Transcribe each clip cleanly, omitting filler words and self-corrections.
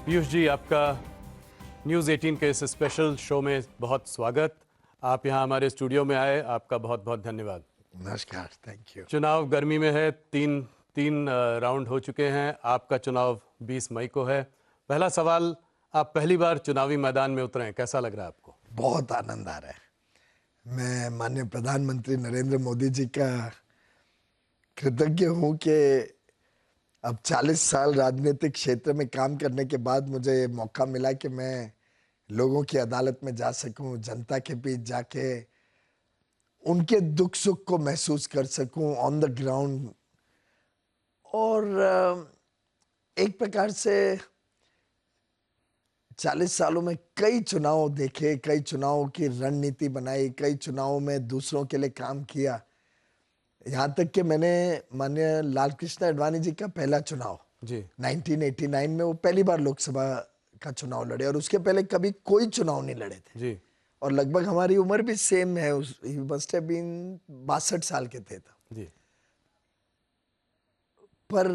पीयूष जी, आपका न्यूज़ 18 के इस स्पेशल शो में बहुत स्वागत। आप यहाँ हमारे स्टूडियो में आए, आपका बहुत बहुत धन्यवाद। नमस्कार, थैंक यू। चुनाव गर्मी में है, तीन तीन राउंड हो चुके हैं। आपका चुनाव 20 मई को है। पहला सवाल, आप पहली बार चुनावी मैदान में उतरे हैं, कैसा लग रहा है आपको? बहुत आनंद आ रहा है। मैं माननीय प्रधानमंत्री नरेंद्र मोदी जी का कृतज्ञ हूँ कि अब 40 साल राजनीतिक क्षेत्र में काम करने के बाद मुझे ये मौका मिला कि मैं लोगों की अदालत में जा सकूं, जनता के बीच जाके उनके दुख सुख को महसूस कर सकूं ऑन द ग्राउंड। और एक प्रकार से 40 सालों में कई चुनाव देखे, कई चुनावों की रणनीति बनाई, कई चुनावों में दूसरों के लिए काम किया। यहाँ तक कि मैंने माननीय लाल कृष्ण आडवाणी जी का पहला चुनाव जी 1989 में वो पहली बार लोकसभा का चुनाव लड़े और उसके पहले कभी कोई चुनाव नहीं लड़े थे। जी और लगभग हमारी उम्र भी सेम है, उस मस्ट हैव बीन 62 साल के थे तब। जी पर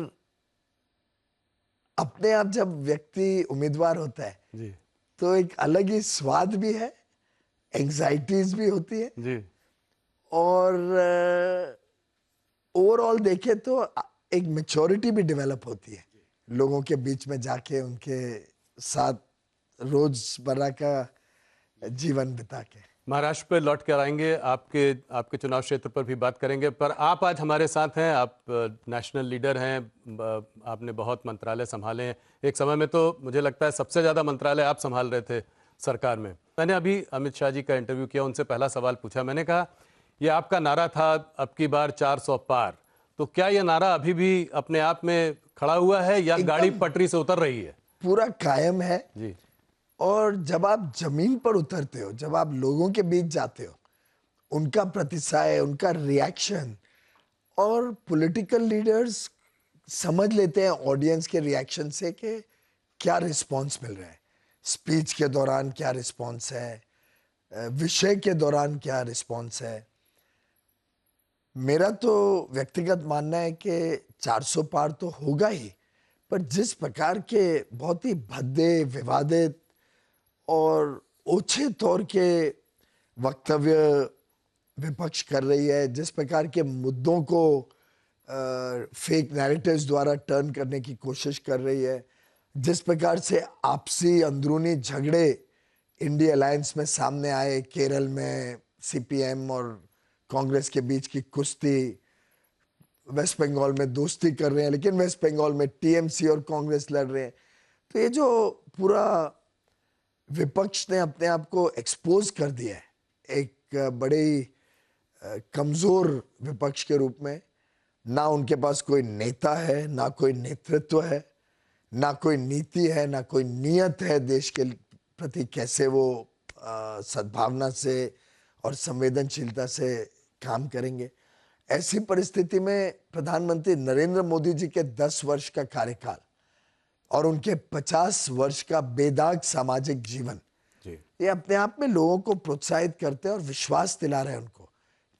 अपने आप जब व्यक्ति उम्मीदवार होता है जी तो एक अलग ही स्वाद भी है, एंग्जाइटीज भी होती है जी और ओवरऑल देखे तो एक मेच्योरिटी भी डेवलप होती है लोगों के बीच में जाके उनके साथ रोजमर्रा का जीवन बिता के। महाराष्ट्र पे लौट कर आएंगे, आपके आपके चुनाव क्षेत्र पर भी बात करेंगे। पर आप आज हमारे साथ हैं, आप नेशनल लीडर हैं, आपने बहुत मंत्रालय संभाले हैं। एक समय में तो मुझे लगता है सबसे ज़्यादा मंत्रालय आप संभाल रहे थे सरकार में। मैंने अभी अमित शाह जी का इंटरव्यू किया, उनसे पहला सवाल पूछा। मैंने कहा ये आपका नारा था अब की बार 400 पार, तो क्या ये नारा अभी भी अपने आप में खड़ा हुआ है या गाड़ी पटरी से उतर रही है? पूरा कायम है। जी और जब आप जमीन पर उतरते हो, जब आप लोगों के बीच जाते हो, उनका प्रतिसाय, उनका रिएक्शन, और पॉलिटिकल लीडर्स समझ लेते हैं ऑडियंस के रिएक्शन से कि क्या रिस्पांस मिल रहा है, स्पीच के दौरान क्या रिस्पांस है, विषय के दौरान क्या रिस्पांस है। मेरा तो व्यक्तिगत मानना है कि 400 पार तो होगा ही, पर जिस प्रकार के बहुत ही भद्दे, विवादित और ओछे तौर के वक्तव्य विपक्ष कर रही है, जिस प्रकार के मुद्दों को फेक नैरेटिव्स द्वारा टर्न करने की कोशिश कर रही है, जिस प्रकार से आपसी अंदरूनी झगड़े इंडिया अलायंस में सामने आए, केरल में सीपीएम और कांग्रेस के बीच की कुश्ती, वेस्ट बंगाल में दोस्ती कर रहे हैं लेकिन वेस्ट बंगाल में टीएमसी और कांग्रेस लड़ रहे हैं। तो ये जो पूरा विपक्ष ने अपने आप को एक्सपोज कर दिया है एक बड़े कमजोर विपक्ष के रूप में, ना उनके पास कोई नेता है, ना कोई नेतृत्व है, ना कोई नीति है, ना कोई नियत है देश के प्रति कैसे वो सद्भावना से और संवेदनशीलता से काम करेंगे। ऐसी परिस्थिति में प्रधानमंत्री नरेंद्र मोदी जी के 10 वर्ष का कार्यकाल और उनके 50 वर्ष का बेदाग सामाजिक जीवन, जी ये अपने आप में लोगों को प्रोत्साहित करते हैं और विश्वास दिला रहे हैं उनको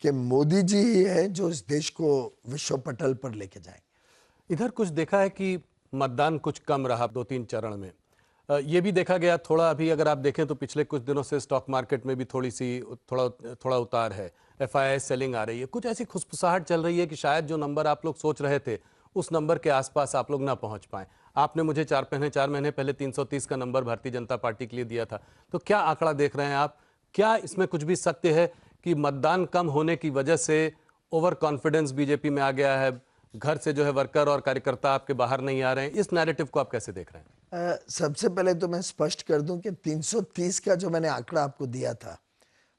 कि मोदी जी ही है जो इस देश को विश्व पटल पर लेके जाएंगे। इधर कुछ देखा है कि मतदान कुछ कम रहा 2-3 चरण में। ये भी देखा गया थोड़ा, अभी अगर आप देखें तो पिछले कुछ दिनों से स्टॉक मार्केट में भी थोड़ा उतार है, एफआईआई सेलिंग आ रही है, कुछ ऐसी खुसफुसाहट चल रही है कि शायद जो नंबर आप लोग सोच रहे थे उस नंबर के आसपास आप लोग ना पहुंच पाए। आपने मुझे 4 महीने पहले 330 का नंबर भारतीय जनता पार्टी के लिए दिया था। तो क्या आंकड़ा देख रहे हैं आप? क्या इसमें कुछ भी सत्य है कि मतदान कम होने की वजह से ओवर कॉन्फिडेंस बीजेपी में आ गया है, घर से जो है वर्कर और कार्यकर्ता आपके बाहर नहीं आ रहे हैं? इस नैरेटिव को आप कैसे देख रहे हैं? सबसे पहले तो मैं स्पष्ट कर दूं कि 330 का जो मैंने आंकड़ा आपको दिया था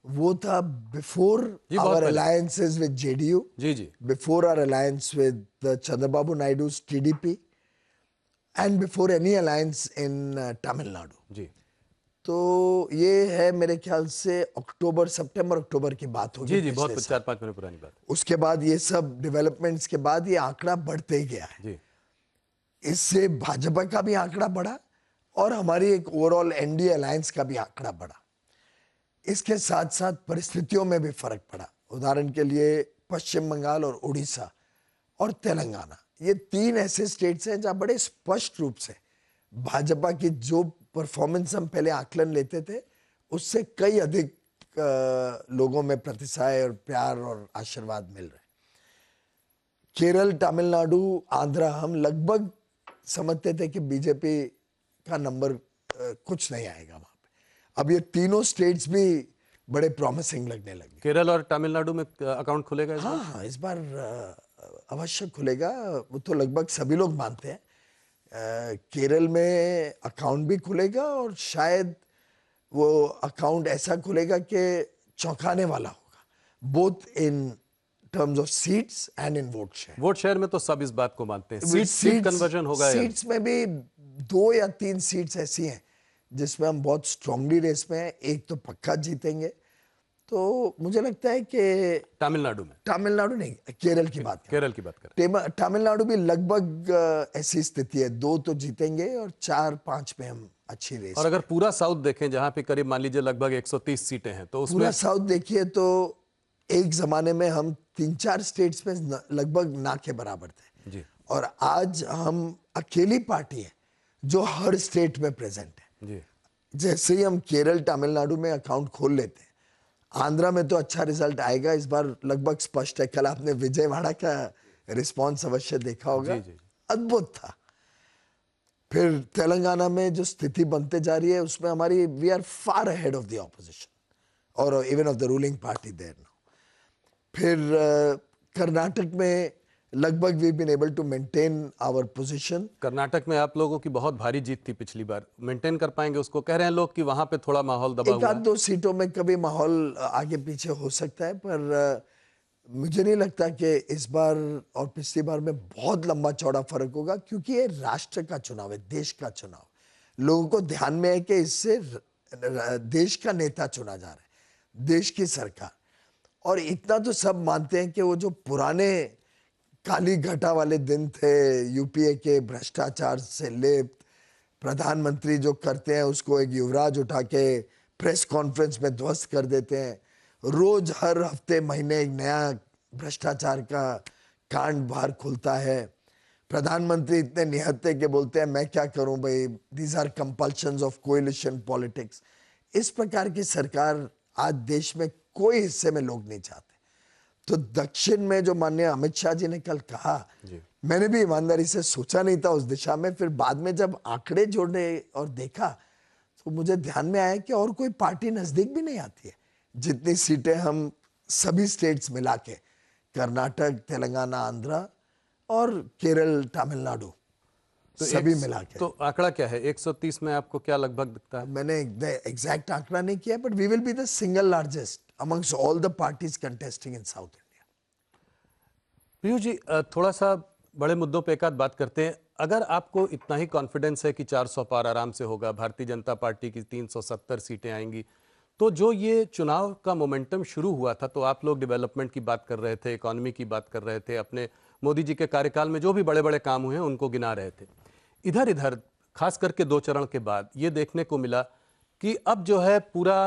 वो था बिफोर जी, बहुत आवर पहले। अलायंसेस विद जेडीयू, जी जी before our alliance with Chandrababu Naidu's TDP and before any alliance in Tamil Nadu. जी तो ये है मेरे ख्याल से अक्टूबर, सितंबर अक्टूबर की बात होगी जी जी पिछले बहुत साल। 4-5 महीने पुरानी बात उसके बाद ये सब डेवलपमेंट्स के बाद ये आंकड़ा बढ़ते ही गया है। है। जी इससे भाजपा का भी आंकड़ा बढ़ा और हमारी एक ओवरऑल एनडीए अलायंस का भी आंकड़ा बढ़ा। इसके साथ साथ परिस्थितियों में भी फर्क पड़ा। उदाहरण के लिए पश्चिम बंगाल और उड़ीसा और तेलंगाना, ये 3 ऐसे स्टेट्स हैं जहां बड़े स्पष्ट रूप से भाजपा की जो परफॉर्मेंस हम पहले आकलन लेते थे उससे कई अधिक लोगों में प्रतिसाय और प्यार और आशीर्वाद मिल रहे हैं। केरल, तमिलनाडु, आंध्रा हम लगभग समझते थे कि बीजेपी का नंबर कुछ नहीं आएगा वहां पे। अब ये तीनों स्टेट्स भी बड़े प्रॉमिसिंग लगने लगे। केरल और तमिलनाडु में अकाउंट खुलेगा इस बार? हाँ, इस बार अवश्य खुलेगा, वो तो लगभग सभी लोग मानते हैं। केरल में अकाउंट भी खुलेगा और शायद वो अकाउंट ऐसा खुलेगा कि चौंकाने वाला होगा, both in terms of seats and in vote share. Vote share में तो सब इस बात को मानते हैं, सीट कन्वर्जन होगा। सीट्स में भी 2 या 3 सीट्स ऐसी हैं जिसमें हम बहुत स्ट्रांगली रेस में हैं, एक तो पक्का जीतेंगे। तो मुझे लगता है कि तमिलनाडु नहीं, केरल की बात करें। तमिलनाडु भी लगभग ऐसी स्थिति है, 2 तो जीतेंगे और 4-5 में हम अच्छी रेस। और अगर पूरा साउथ देखें जहां पे करीब मान लीजिए लगभग 130 सीटें हैं, तो उसमें पूरा साउथ देखिए तो एक जमाने में हम 3-4 स्टेट्स में लगभग ना के बराबर थे जी। और आज हम अकेली पार्टी है जो हर स्टेट में प्रेजेंट है जी। जैसे ही हम केरल, तमिलनाडु में अकाउंट खोल लेते हैं, आंध्रा में तो अच्छा रिजल्ट आएगा इस बार, लगभग स्पष्ट है। कल आपने विजयवाड़ा का रिस्पांस अवश्य देखा होगा, अद्भुत था। फिर तेलंगाना में जो स्थिति बनते जा रही है उसमें हमारी we are far ahead of the opposition और even of the ruling party there now. फिर कर्नाटक में लगभग we been able to maintain our position. Karnataka में आप लोगों की बहुत भारी जीत थी पिछली बार, मेंटेन कर पाएंगे उसको? कह रहे हैं लोग कि वहां पे थोड़ा माहौल दबा हुआ है। 1-2 सीटों में कभी माहौल आगे पीछे हो सकता है, पर मुझे नहीं लगता कि इस बार और पिछली बार में बहुत लंबा चौड़ा फर्क होगा, क्योंकि ये राष्ट्र का चुनाव है, देश का चुनाव। लोगों को ध्यान में है कि इससे देश का नेता चुना जा रहा है, देश की सरकार। और इतना तो सब मानते हैं कि वो जो पुराने काली घटा वाले दिन थे, यूपीए के भ्रष्टाचार से लेप्त प्रधानमंत्री जो करते हैं उसको एक युवराज उठा के प्रेस कॉन्फ्रेंस में ध्वस्त कर देते हैं। रोज हर हफ्ते महीने एक नया भ्रष्टाचार का कांड बाहर खुलता है। प्रधानमंत्री इतने निहत्थे के बोलते हैं मैं क्या करूं भाई, these are compulsions of coalition politics. इस प्रकार की सरकार आज देश में कोई हिस्से में लोग नहीं चाहते। तो दक्षिण में जो माननीय अमित शाह जी ने कल कहा, मैंने भी ईमानदारी से सोचा नहीं था उस दिशा में। फिर बाद में जब आंकड़े जोड़े और देखा तो मुझे ध्यान में आया कि और कोई पार्टी नजदीक भी नहीं आती है। जितनी सीटें हम सभी स्टेट्स मिला के, कर्नाटक, तेलंगाना, आंध्रा और केरल, तमिलनाडु, तो सभी मिला के। तो आंकड़ा क्या है 130 में आपको क्या लगभग दिखता है? मैंने एग्जैक्ट आंकड़ा नहीं किया, but we will be the single largest amongst all the parties contesting in South India. Piyush ji, थोड़ा सा बड़े मुद्दों पे एक आध बात करते हैं। अगर आपको इतना ही कॉन्फिडेंस है कि 400 पार आराम से होगा, भारतीय जनता पार्टी की 370 सीटें आएंगी, तो जो ये चुनाव का मोमेंटम शुरू हुआ था, तो आप लोग डेवलपमेंट की बात कर रहे थे, इकोनॉमी की बात कर रहे थे, अपने मोदी जी के कार्यकाल में जो भी बड़े बड़े काम हुए हैं उनको गिना रहे थे। इधर इधर खास करके 2 चरण के बाद ये देखने को मिला कि अब जो है पूरा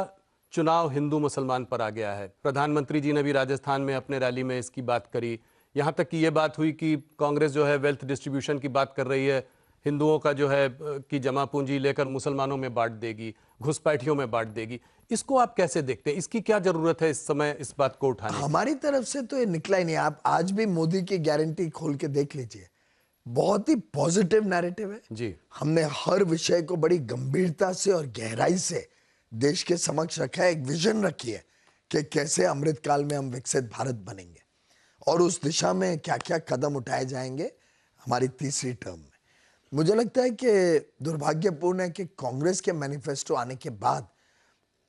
चुनाव हिंदू मुसलमान पर आ गया है। प्रधानमंत्री जी ने भी राजस्थान में अपने रैली में इसकी बात करी। यहाँ तक कि ये बात हुई कि कांग्रेस जो है वेल्थ डिस्ट्रीब्यूशन की बात कर रही है, हिंदुओं का जो है कि जमा पूंजी लेकर मुसलमानों में बांट देगी, घुसपैठियों में बांट देगी। इसको आप कैसे देखते हैं? इसकी क्या जरूरत है इस समय इस बात को उठाने? हमारी तरफ से तो ये निकला ही नहीं। आप आज भी मोदी की गारंटी खोल के देख लीजिए, बहुत ही पॉजिटिव नैरेटिव है जी। हमने हर विषय को बड़ी गंभीरता से और गहराई से देश के समक्ष रखा है। एक विजन रखी है कि कैसे अमृतकाल में हम विकसित भारत बनेंगे और उस दिशा में क्या क्या कदम उठाए जाएंगे हमारी तीसरी टर्म में। मुझे लगता है कि दुर्भाग्यपूर्ण है कि कांग्रेस के मैनिफेस्टो आने के बाद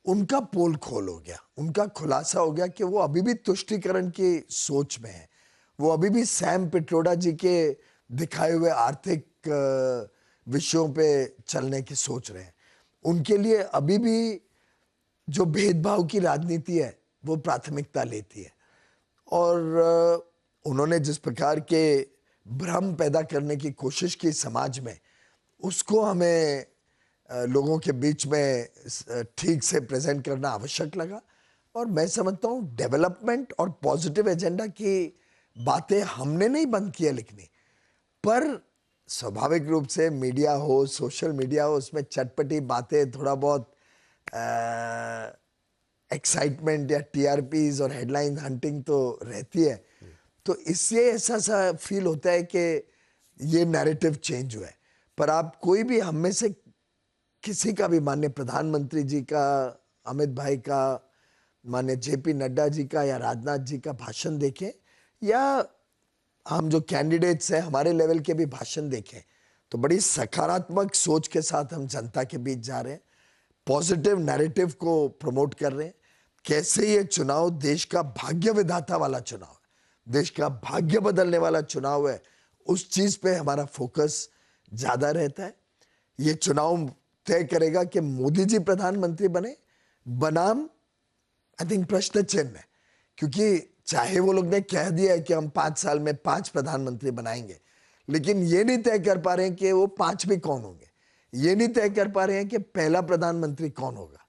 उनका पोल खोल हो गया, उनका खुलासा हो गया कि वो अभी भी तुष्टीकरण की सोच में है। वो अभी भी सैम पिट्रोडा जी के दिखाए हुए आर्थिक विषयों पे चलने की सोच रहे हैं। उनके लिए अभी भी जो भेदभाव की राजनीति है वो प्राथमिकता लेती है। और उन्होंने जिस प्रकार के भ्रम पैदा करने की कोशिश की समाज में, उसको हमें लोगों के बीच में ठीक से प्रेजेंट करना आवश्यक लगा। और मैं समझता हूँ डेवलपमेंट और पॉजिटिव एजेंडा की बातें हमने नहीं बंद किया लिखनी, पर स्वाभाविक रूप से मीडिया हो, सोशल मीडिया हो, उसमें चटपटी बातें, थोड़ा बहुत एक्साइटमेंट या टीआरपीज और हेडलाइन हंटिंग तो रहती है। तो इससे ऐसा सा फील होता है कि ये नैरेटिव चेंज हुआ है। पर आप कोई भी हम में से किसी का भी, माननीय प्रधानमंत्री जी का, अमित भाई का, माननीय जेपी नड्डा जी का या राजनाथ जी का भाषण देखें, या हम जो कैंडिडेट्स हैं हमारे लेवल के भी भाषण देखें, तो बड़ी सकारात्मक सोच के साथ हम जनता के बीच जा रहे हैं, पॉजिटिव नैरेटिव को प्रमोट कर रहे हैं। कैसे ये चुनाव देश का भाग्य विधाता वाला चुनाव है, देश का भाग्य बदलने वाला चुनाव है, उस चीज पे हमारा फोकस ज्यादा रहता है। ये चुनाव तय करेगा कि मोदी जी प्रधानमंत्री बने बनाम, आई थिंक प्रश्न चिन्ह है, क्योंकि चाहे वो लोग ने कह दिया है कि हम 5 साल में 5 प्रधानमंत्री बनाएंगे, लेकिन ये नहीं तय कर पा रहे हैं कि वो 5 भी कौन होंगे, ये नहीं तय कर पा रहे हैं कि पहला प्रधानमंत्री कौन होगा।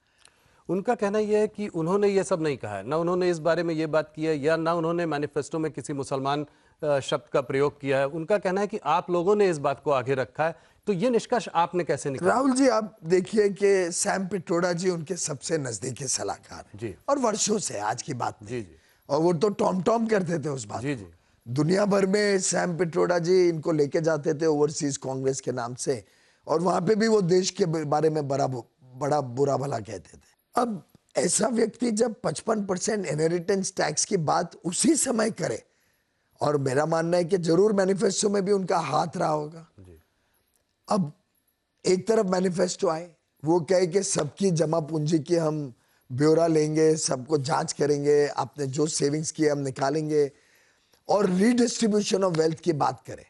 उनका कहना यह है कि उन्होंने ये सब नहीं कहा है, ना उन्होंने इस बारे में ये बात की है, या ना उन्होंने मैनिफेस्टो में किसी मुसलमान शब्द का प्रयोग किया है। उनका कहना है कि आप लोगों ने इस बात को आगे रखा है। तो ये निष्कर्ष आपने कैसे निकाला? राहुल जी, आप देखिए कि सैम पिट्रोडा जी उनके सबसे नजदीकी सलाहकार हैं जी। और वर्षों से, आज की बात नहीं। जी जी और वो तो टॉम टॉम करते थे उस बात जी को। जी दुनिया भर में सैम पिट्रोडा जी इनको लेके जाते थे ओवरसीज कांग्रेस के नाम से, और वहां पे भी वो देश के बारे में बड़ा बुरा भला कहते थे। अब ऐसा व्यक्ति जब 55% इनहेरिटेंस टैक्स की बात उसी समय करे, और मेरा मानना है कि जरूर मैनिफेस्टो में भी उनका हाथ रहा होगा। अब एक तरफ मैनिफेस्टो आए, वो कहे कि सबकी जमा पूंजी की हम ब्यौरा लेंगे, सबको जांच करेंगे, आपने जो सेविंग्स किए हम निकालेंगे, और रीडिस्ट्रीब्यूशन ऑफ वेल्थ की बात करें।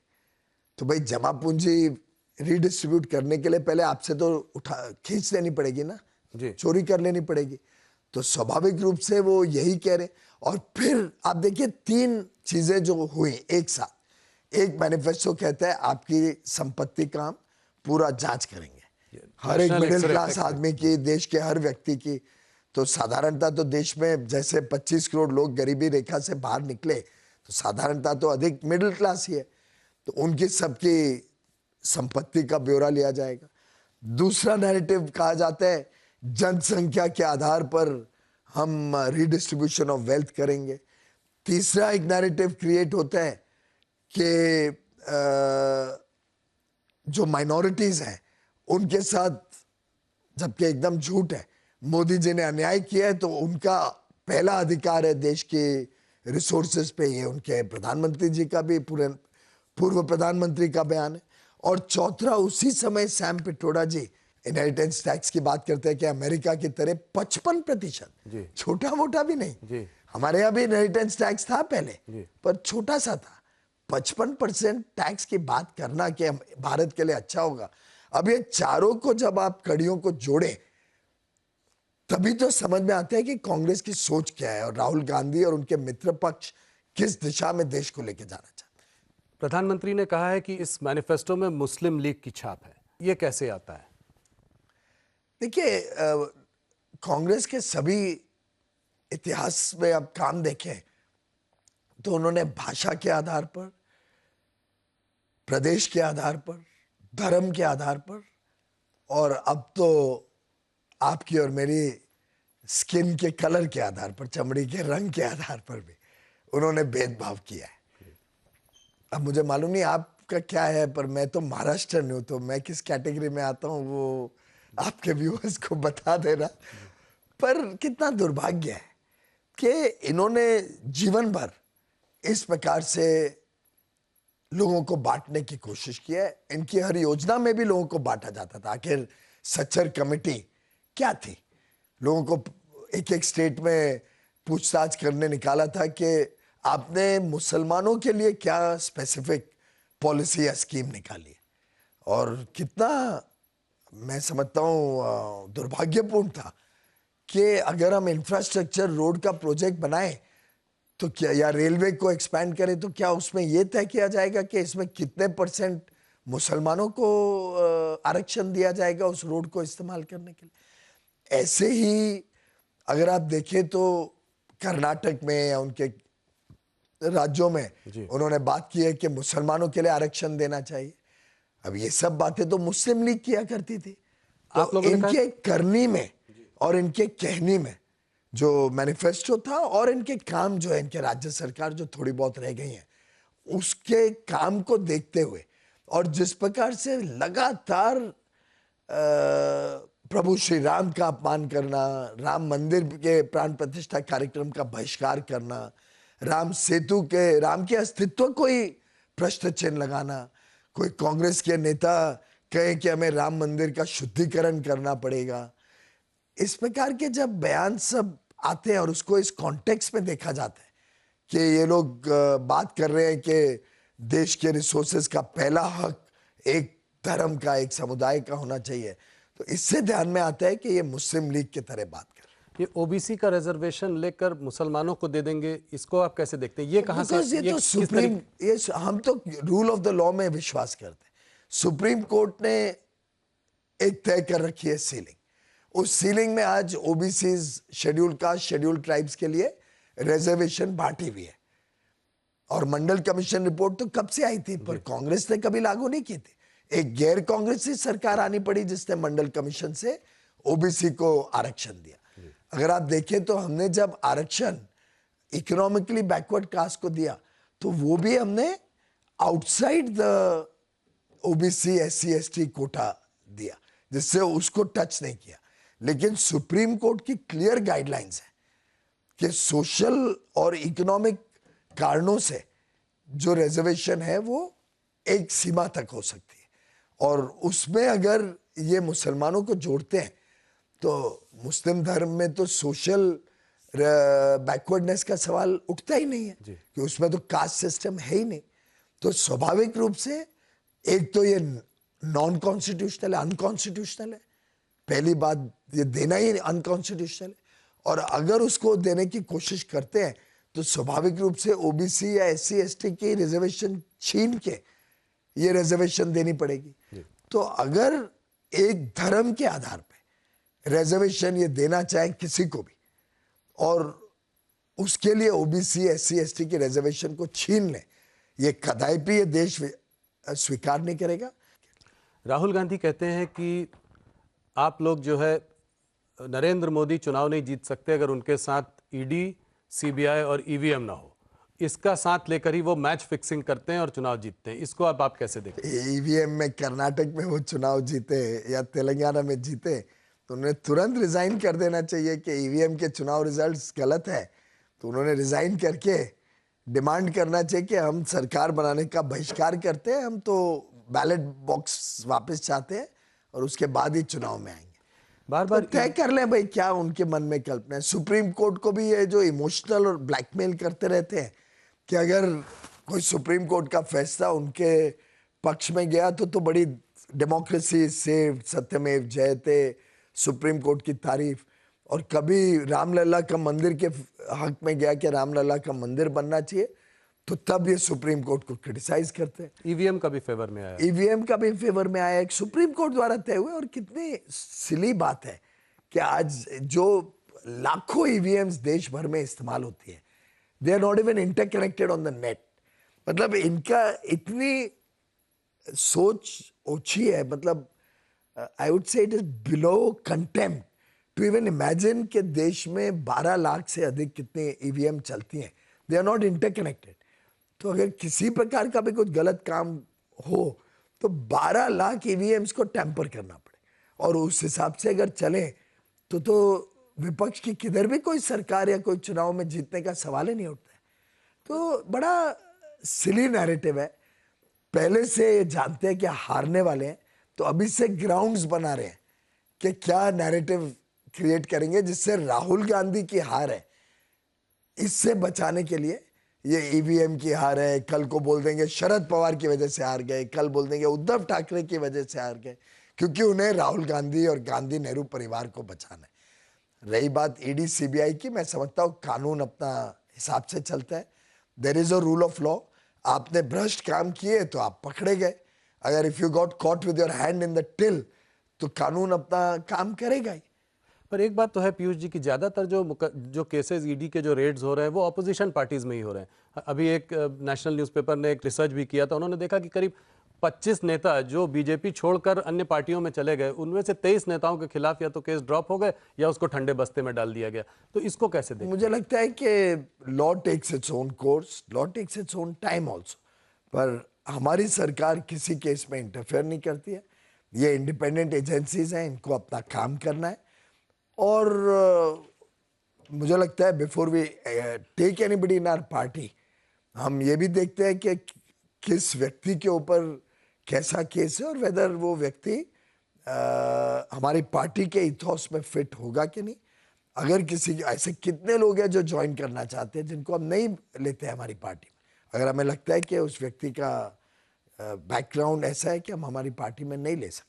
तो भाई जमा पूंजी रीडिस्ट्रीब्यूट करने के लिए पहले आपसे तो खींच लेनी पड़ेगी ना, जी। चोरी कर लेनी पड़ेगी। तो स्वाभाविक रूप से वो यही कह रहे। और फिर आप देखिए 3 चीजें जो हुई एक साथ। एक, मैनिफेस्टो कहता है आपकी संपत्ति का हम पूरा जांच करेंगे, हर एक मिडिल क्लास आदमी की, देश के हर व्यक्ति की। तो साधारणता तो देश में जैसे 25 करोड़ लोग गरीबी रेखा से बाहर निकले, तो साधारणता तो अधिक मिडिल क्लास ही है, तो उनकी सबकी संपत्ति का ब्यौरा लिया जाएगा। दूसरा नैरेटिव कहा जाता है जनसंख्या के आधार पर हम रीडिस्ट्रीब्यूशन ऑफ वेल्थ करेंगे। तीसरा एक नैरेटिव क्रिएट होता है कि जो माइनॉरिटीज हैं उनके साथ, जबकि एकदम झूठ है, मोदी जी ने अन्याय किया है तो उनका पहला अधिकार है देश के रिसोर्सेज पे, ये उनके प्रधानमंत्री जी का भी, पूर्व प्रधानमंत्री का बयान है। और चौथा, उसी समय सैम पिट्रोडा जी इनहेरिटेंस टैक्स की बात करते हैं कि अमेरिका की तरह 55%, छोटा मोटा भी नहीं जी। हमारे यहाँ भी इनहेरिटेंस टैक्स था पहले, जी। पर छोटा सा था। 55% टैक्स की बात करना कि भारत के लिए अच्छा होगा। अब ये चारों को जब आप कड़ियों को जोड़े, तभी तो समझ में आता है कि कांग्रेस की सोच क्या है और राहुल गांधी और उनके मित्र पक्ष किस दिशा में देश को लेकर जाना चाहते हैं। प्रधानमंत्री ने कहा है कि इस मैनिफेस्टो में मुस्लिम लीग की छाप है, ये कैसे आता है? देखिए, कांग्रेस के सभी इतिहास में आप काम देखें तो उन्होंने भाषा के आधार पर, प्रदेश के आधार पर, धर्म के आधार पर, और अब तो आपकी और मेरी स्किन के कलर के आधार पर, चमड़ी के रंग के आधार पर भी उन्होंने भेदभाव किया है। अब मुझे मालूम नहीं आपका क्या है, पर मैं तो महाराष्ट्र हूं, तो मैं किस कैटेगरी में आता हूं वो आपके व्यूअर्स को बता देना। पर कितना दुर्भाग्य है कि इन्होंने जीवन भर इस प्रकार से लोगों को बांटने की कोशिश की है। इनकी हर योजना में भी लोगों को बांटा जाता था। आखिर सच्चर कमेटी क्या थी? लोगों को एक एक स्टेट में पूछताछ करने निकाला था कि आपने मुसलमानों के लिए क्या स्पेसिफिक पॉलिसी या स्कीम निकाली है। और कितना, मैं समझता हूँ, दुर्भाग्यपूर्ण था कि अगर हम इंफ्रास्ट्रक्चर, रोड का प्रोजेक्ट बनाएं तो क्या, या रेलवे को एक्सपैंड करें, तो क्या उसमें यह तय किया जाएगा कि इसमें कितने % मुसलमानों को आरक्षण दिया जाएगा उस रोड को इस्तेमाल करने के लिए। ऐसे ही अगर आप देखें तो कर्नाटक में या उनके राज्यों में उन्होंने बात की है कि मुसलमानों के लिए आरक्षण देना चाहिए। अब ये सब बातें तो मुस्लिम लीग किया करती थी। आप तो लोगों ने कहा इनके करनी में और इनके कहनी में जो मैनिफेस्टो था और इनके काम जो है, इनके राज्य सरकार जो थोड़ी बहुत रह गई है, उसके काम को देखते हुए और जिस प्रकार से लगातार प्रभु श्री राम का अपमान करना, राम मंदिर के प्राण प्रतिष्ठा कार्यक्रम का बहिष्कार करना, राम के अस्तित्व को ही प्रश्न चिन्ह लगाना, कोई कांग्रेस के नेता कहे कि हमें राम मंदिर का शुद्धिकरण करना पड़ेगा, इस प्रकार के जब बयान सब आते हैं और उसको इस कॉन्टेक्स्ट में देखा जाता है कि ये लोग बात कर रहे हैं कि देश के रिसोर्सेज का पहला हक एक धर्म का, एक समुदाय का होना चाहिए, तो इससे ध्यान में आता है कि ये मुस्लिम लीग की तरह बात कर रहे हैं। ये ओबीसी का रिजर्वेशन लेकर मुसलमानों को दे देंगे, इसको आप कैसे देखते हैं? ये कहां से, ये तो किस सुप्रीम, ये हम तो रूल ऑफ द लॉ में विश्वास करते हैं। सुप्रीम कोर्ट ने एक तय कर रखी है सीलिंग, उस सीलिंग में आज OBC, schedule caste, schedule tribes के लिए रिजर्वेशन बांटी हुई है। और मंडल कमीशन रिपोर्ट तो कब से आई थी, पर कांग्रेस ने कभी लागू नहीं की थी। एक गैर कांग्रेसी सरकार आनी पड़ी जिसने मंडल कमीशन से ओबीसी को आरक्षण दिया। अगर आप देखें तो हमने जब आरक्षण इकोनॉमिकली बैकवर्ड कास्ट को दिया तो वो भी हमने outside the OBC SC ST quota दिया, जिससे उसको टच नहीं किया। लेकिन सुप्रीम कोर्ट की क्लियर गाइडलाइंस है कि सोशल और इकोनॉमिक कारणों से जो रिजर्वेशन है वो एक सीमा तक हो सकती है, और उसमें अगर ये मुसलमानों को जोड़ते हैं तो मुस्लिम धर्म में तो सोशल बैकवर्डनेस का सवाल उठता ही नहीं है कि उसमें तो कास्ट सिस्टम है ही नहीं। तो स्वाभाविक रूप से एक तो ये नॉन कॉन्स्टिट्यूशनल है, अनकॉन्स्टिट्यूशनल है, पहली बात ये देना ही अनकॉन्स्टिट्यूशनल है, और अगर उसको देने की कोशिश करते हैं तो स्वाभाविक रूप से ओबीसी या एससी एसटी की रिजर्वेशन छीन के ये रिजर्वेशन देनी पड़ेगी। तो अगर एक धर्म के आधार पे रिजर्वेशन ये देना चाहे किसी को भी, और उसके लिए ओबीसी एससी एसटी की रिजर्वेशन को छीन ले, ये कदापि ये देश स्वीकार नहीं करेगा। राहुल गांधी कहते हैं कि आप लोग जो है, नरेंद्र मोदी चुनाव नहीं जीत सकते अगर उनके साथ ईडी, सीबीआई और ईवीएम ना हो। इसका साथ लेकर ही वो मैच फिक्सिंग करते हैं और चुनाव जीतते हैं। इसको आप कैसे देखते हैं? ईवीएम में कर्नाटक में वो चुनाव जीते या तेलंगाना में जीते तो उन्हें तुरंत रिजाइन कर देना चाहिए कि ईवीएम के चुनाव रिजल्ट्स गलत है, तो उन्होंने रिजाइन करके डिमांड करना चाहिए कि हम सरकार बनाने का बहिष्कार करते हैं, हम तो बैलेट बॉक्स वापस चाहते हैं और उसके बाद ही चुनाव में आएंगे। बार बार तो तय कर लें भाई क्या उनके मन में कल्पना है। सुप्रीम कोर्ट को भी ये जो इमोशनल और ब्लैकमेल करते रहते हैं कि अगर कोई सुप्रीम कोर्ट का फैसला उनके पक्ष में गया तो बड़ी डेमोक्रेसी से सत्यमेव जयते, सुप्रीम कोर्ट की तारीफ, और कभी रामलला का मंदिर के हक में गया कि रामलला का मंदिर बनना चाहिए तो तब ये सुप्रीम कोर्ट को क्रिटिसाइज करते हैं। ईवीएम का भी फेवर में आया, ईवीएम का भी फेवर में आया, एक सुप्रीम कोर्ट द्वारा तय हुए। और कितनी सिली बात है कि आज जो लाखों ईवीएम्स देश भर में इस्तेमाल होती है, they are not even interconnected on the net. मतलब इनका इतनी सोच ओछी है, मतलब I would say it is below contempt to even imagine कि देश में 12 लाख से अधिक कितने ईवीएम चलती हैं, दे आर नॉट इंटरकनेक्टेड। तो अगर किसी प्रकार का भी कुछ गलत काम हो तो 12 लाख ईवीएम्स को टेम्पर करना पड़े, और उस हिसाब से अगर चले तो विपक्ष की किधर भी कोई सरकार या कोई चुनाव में जीतने का सवाल ही नहीं उठता है। तो बड़ा सिली नैरेटिव है। पहले से ये जानते हैं कि हारने वाले हैं, तो अभी से ग्राउंड्स बना रहे हैं कि क्या नैरेटिव क्रिएट करेंगे जिससे राहुल गांधी की हार है, इससे बचाने के लिए ये ईवीएम की हार है। कल को बोल देंगे शरद पवार की वजह से हार गए, कल बोल देंगे उद्धव ठाकरे की वजह से हार गए, क्योंकि उन्हें राहुल गांधी और गांधी नेहरू परिवार को बचाना है। रही बात ईडी सीबीआई की, मैं समझता हूँ कानून अपना हिसाब से चलता है। There is a rule of law. आपने भ्रष्ट काम किए तो आप पकड़े गए, अगर if you got caught with your hand in the till तो कानून अपना काम करेगा ही। पर एक बात तो है पीयूष जी की, ज्यादातर जो केसेस ईडी के जो रेड्स हो रहे हैं वो ऑपोजिशन पार्टीज में ही हो रहे हैं। अभी एक नेशनल न्यूज़पेपर ने एक रिसर्च भी किया था, उन्होंने देखा कि करीब 25 नेता जो बीजेपी छोड़कर अन्य पार्टियों में चले गए, उनमें से 23 नेताओं के खिलाफ या तो केस ड्रॉप हो गए या उसको ठंडे बस्ते में डाल दिया गया। तो इसको कैसे देखें? मुझे लगता है कि law takes its own course, law takes its own time also, पर हमारी सरकार किसी केस में इंटरफेयर नहीं करती है। ये इंडिपेंडेंट एजेंसीज हैं, इनको अपना काम करना है। और मुझे लगता है before we take anybody in our party, हम ये भी देखते हैं कि किस व्यक्ति के ऊपर कैसा केस है और वेदर वो व्यक्ति हमारी पार्टी के इथॉस में फिट होगा कि नहीं। अगर किसी ऐसे कितने लोग हैं जो ज्वाइन करना चाहते हैं जिनको हम नहीं लेते हैं हमारी पार्टी में, अगर हमें लगता है कि उस व्यक्ति का बैकग्राउंड ऐसा है कि हम हमारी पार्टी में नहीं ले सकते।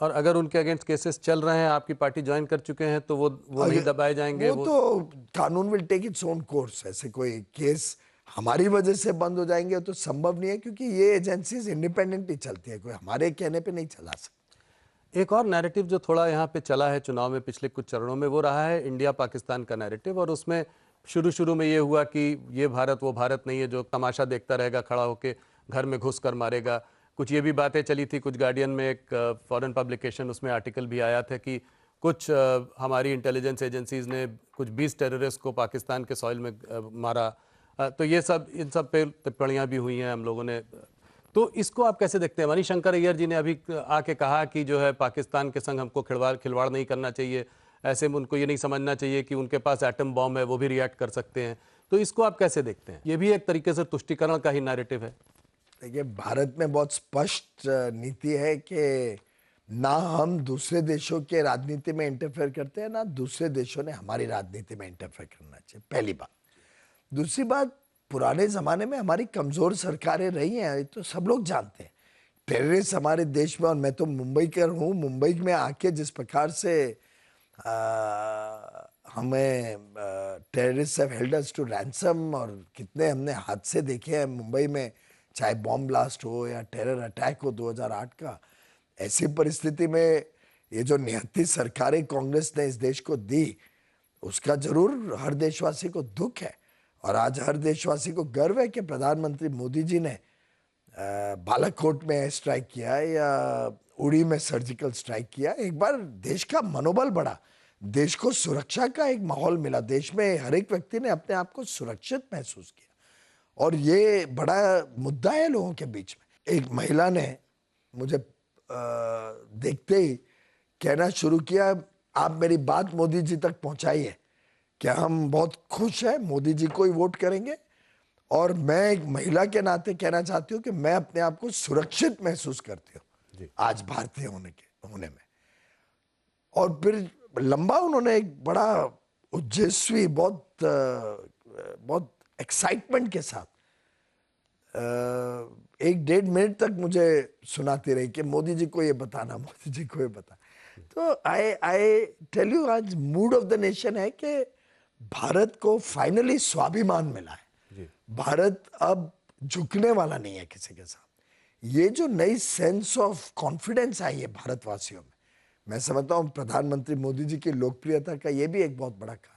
और अगर उनके अगेंस्ट केसेस चल रहे हैं, आपकी पार्टी ज्वाइन कर चुके हैं, तो वो नहीं दबाए जाएंगे? वो तो कानून will take its own course. ऐसे कोई केस हमारी वजह से बंद हो जाएंगे तो संभव नहीं है, क्योंकि ये एजेंसीज इंडिपेंडेंटली चलती है, कोई हमारे कहने पे नहीं चला सकता। एक और नैरेटिव जो थोड़ा यहाँ पे चला है चुनाव में पिछले कुछ चरणों में, वो रहा है इंडिया पाकिस्तान का नैरेटिव। और उसमें शुरू में ये हुआ कि ये भारत वो भारत नहीं है जो तमाशा देखता रहेगा खड़ा होके, घर में घुस कर मारेगा। कुछ ये भी बातें चली थी, कुछ गार्डियन में एक फॉरेन पब्लिकेशन, उसमें आर्टिकल भी आया था कि कुछ हमारी इंटेलिजेंस एजेंसीज ने कुछ 20 टेररिस्ट को पाकिस्तान के सॉइल में मारा। तो ये सब, इन सब पे टिप्पणियाँ भी हुई हैं हम लोगों ने। तो इसको आप कैसे देखते हैं? मणिशंकर अय्यर जी ने अभी आके कहा कि जो है पाकिस्तान के संग हमको खिलवाड़ नहीं करना चाहिए, ऐसे में उनको ये नहीं समझना चाहिए कि उनके पास एटम बॉम्ब है, वो भी रिएक्ट कर सकते हैं। तो इसको आप कैसे देखते हैं? ये भी एक तरीके से तुष्टीकरण का ही नैरेटिव है। देखिए, भारत में बहुत स्पष्ट नीति है कि ना हम दूसरे देशों के राजनीति में इंटरफेयर करते हैं, ना दूसरे देशों ने हमारी राजनीति में इंटरफेयर करना चाहिए, पहली बात। दूसरी बात, पुराने जमाने में हमारी कमजोर सरकारें रही हैं, ये तो सब लोग जानते हैं। टेररिस्ट हमारे देश में, और मैं तो मुंबई कर हूँ, मुंबई में आके जिस प्रकार से हमें terrorist have held us to ransom, और कितने हमने हादसे देखे हैं मुंबई में, चाहे बॉम्ब ब्लास्ट हो या टेरर अटैक हो 2008 का। ऐसी परिस्थिति में ये जो निहत्ती सरकारें कांग्रेस ने इस देश को दी, उसका जरूर हर देशवासी को दुख है। और आज हर देशवासी को गर्व है कि प्रधानमंत्री मोदी जी ने बालाकोट में स्ट्राइक किया या उड़ी में सर्जिकल स्ट्राइक किया। एक बार देश का मनोबल बढ़ा, देश को सुरक्षा का एक माहौल मिला, देश में हर एक व्यक्ति ने अपने आप को सुरक्षित महसूस किया। और ये बड़ा मुद्दा है लोगों के बीच में। एक महिला ने मुझे देखते ही कहना शुरू किया, आप मेरी बात मोदी जी तक पहुंचाइए, क्या हम बहुत खुश हैं, मोदी जी को ही वोट करेंगे। और मैं एक महिला के नाते कहना चाहती हूँ कि मैं अपने आप को सुरक्षित महसूस करती हूँ आज भारतीय होने में। और फिर लंबा उन्होंने एक बड़ा ओजस्वी, बहुत एक्साइटमेंट के साथ 1-1.5 मिनट तक मुझे सुनाती रही कि मोदी जी को ये बताना, मोदी जी को ये बता। तो आई टेल यू, आज मूड ऑफ द नेशन है कि भारत को फाइनली स्वाभिमान मिला है। भारत अब झुकने वाला नहीं है किसी के साथ। ये जो नई सेंस ऑफ कॉन्फिडेंस आई है भारतवासियों में, मैं समझता हूँ प्रधानमंत्री मोदी जी की लोकप्रियता का ये भी एक बहुत बड़ा कारण।